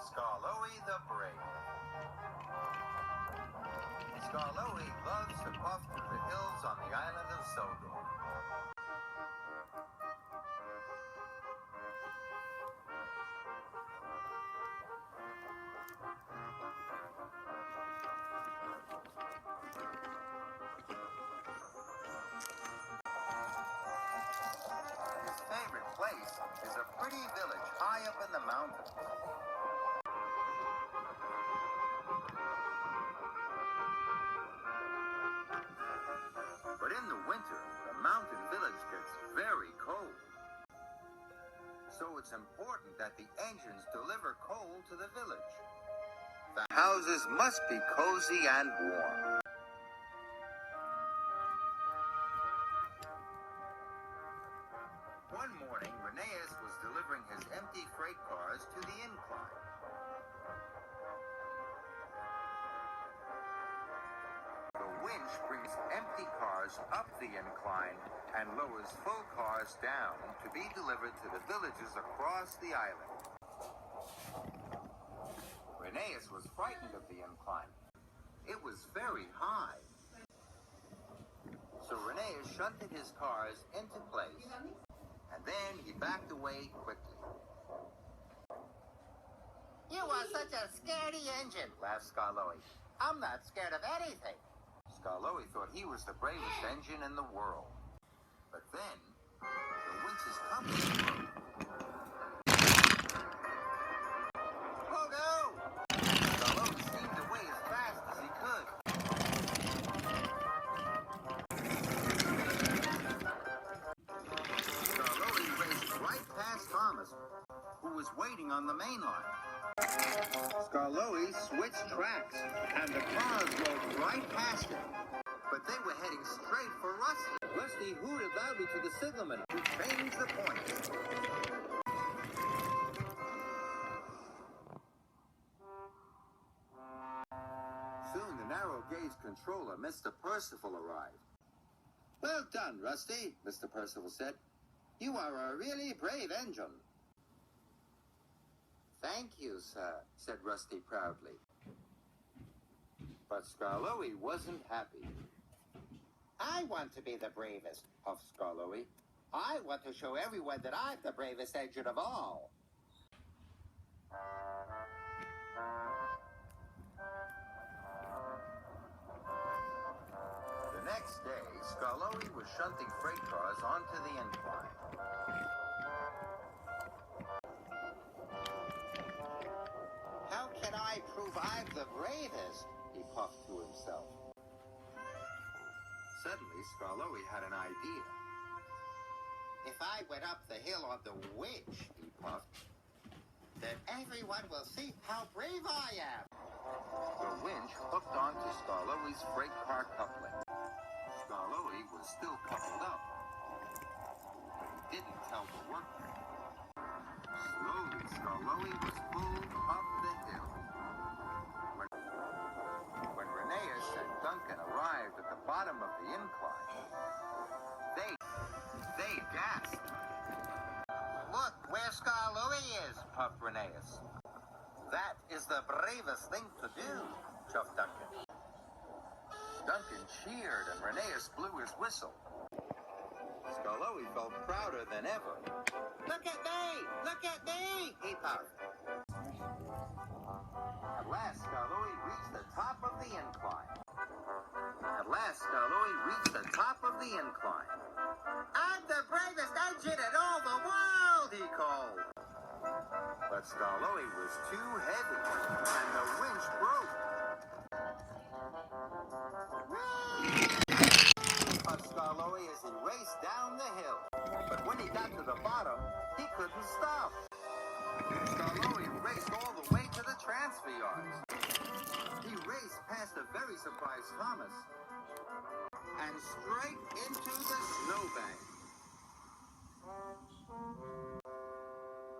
Skarloey the Brave. Skarloey loves to puff through the hills on the island of Sodor. His favorite place is a pretty village high up in the mountains. But in the winter, the mountain village gets very cold. So it's important that the engines deliver coal to the village. The houses must be cozy and warm. One morning, Reneus was delivering his empty freight cars to the incline. The winch brings empty cars up the incline and lowers full cars down to be delivered to the villages across the island. Reneus was frightened of the incline. It was very high. So Reneus shunted his cars into place, and then he backed away quickly. "You are such a scaredy engine," laughed Skarloey. "I'm not scared of anything." Skarloey thought he was the bravest engine in the world. But then, the winch's compass broke. Oh no! Skarloey steamed away as fast as he could. Skarloey raced right past Thomas, who was waiting on the main line. Skarloey switched tracks, and the cars rolled right past him. But they were heading straight for Rusty. Rusty hooted loudly to the signalman, who changed the point. Soon the narrow-gauge controller, Mr. Percival, arrived. "Well done, Rusty," Mr. Percival said. "You are a really brave engine." "Thank you, sir," said Rusty proudly. But Skarloey wasn't happy. "I want to be the bravest," puffed Skarloey. "I want to show everyone that I'm the bravest engine of all." The next day, Skarloey was shunting freight cars onto the incline. "How can I prove I'm the bravest?" he puffed to himself. Suddenly, Skarloey had an idea. "If I went up the hill on the winch," he puffed, "then everyone will see how brave I am." The winch hooked onto Skarloey's freight car coupling. Skarloey was still coupled up, but he didn't tell the workmen. Slowly, Skarloey was pulled up the hill. When Reneus and Duncan arrived at the bottom of the incline, they gasped. "Look where Skarloey is," puffed Reneus. "That is the bravest thing to do," chuffed Duncan. Duncan cheered and Reneus blew his whistle. Skarloey felt prouder than ever. "Look at me! Look at me!" he puffed. At last, Skarloey reached the top of the incline. "I'm the bravest engine in all the world," he called. But Skarloey was too heavy, and the winch broke. Puffed Skarloey as he raced down the hill. But when he got to the bottom, he couldn't stop. Skarloey raced all the way to the transfer yards. He raced past a very surprised Thomas and straight into the snowbank.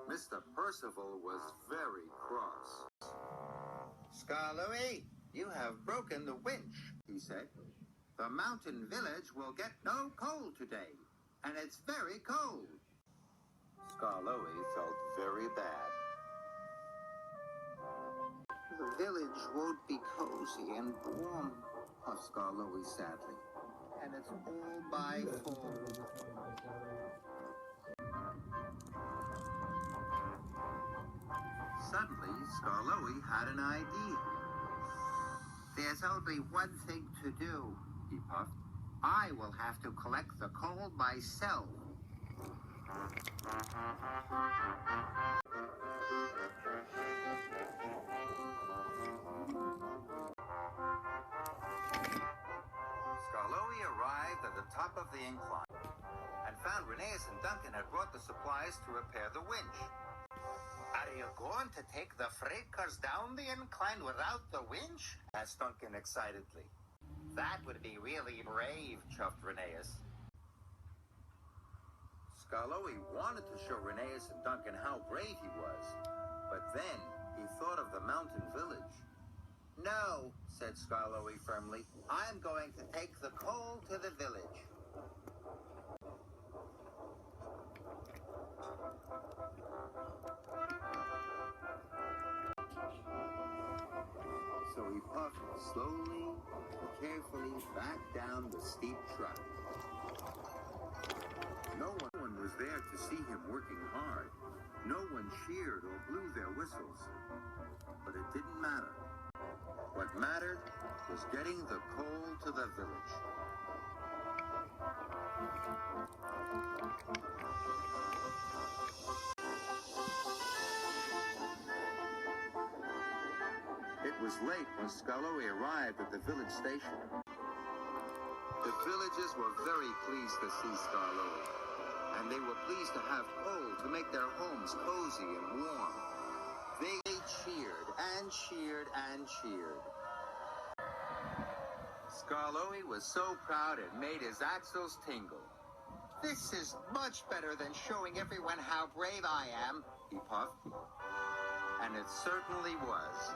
Mr. Percival was very cross. "Skarloey, you have broken the winch," he said. "The mountain village will get no coal today, and it's very cold." Skarloey felt very bad. village won't be cozy and warm, puffed Skarloey sadly. And it's all my fault. Suddenly, Skarloey had an idea. There's only one thing to do, he puffed. I will have to collect the coal myself. Skarloey arrived at the top of the incline and found Rheneas and Duncan had brought the supplies to repair the winch. Are you going to take the freight cars down the incline without the winch? Asked Duncan excitedly. That would be really brave, chuffed Rheneas. Skarloey wanted to show Rheneas and Duncan how brave he was, but then he thought of the mountain village. No, said Skarloey firmly. I'm going to take the coal to the village. So he puffed slowly and carefully back down the steep track. No one was there to see him working hard. No one cheered or blew their whistles. But it didn't matter. What mattered was getting the coal to the village. It was late when Skarloey arrived at the village station. The villagers were very pleased to see Skarloey, and they were pleased to have coal to make their homes cozy and warm. They cheered and cheered and cheered. Skarloey was so proud it made his axles tingle. This is much better than showing everyone how brave I am, he puffed. And it certainly was.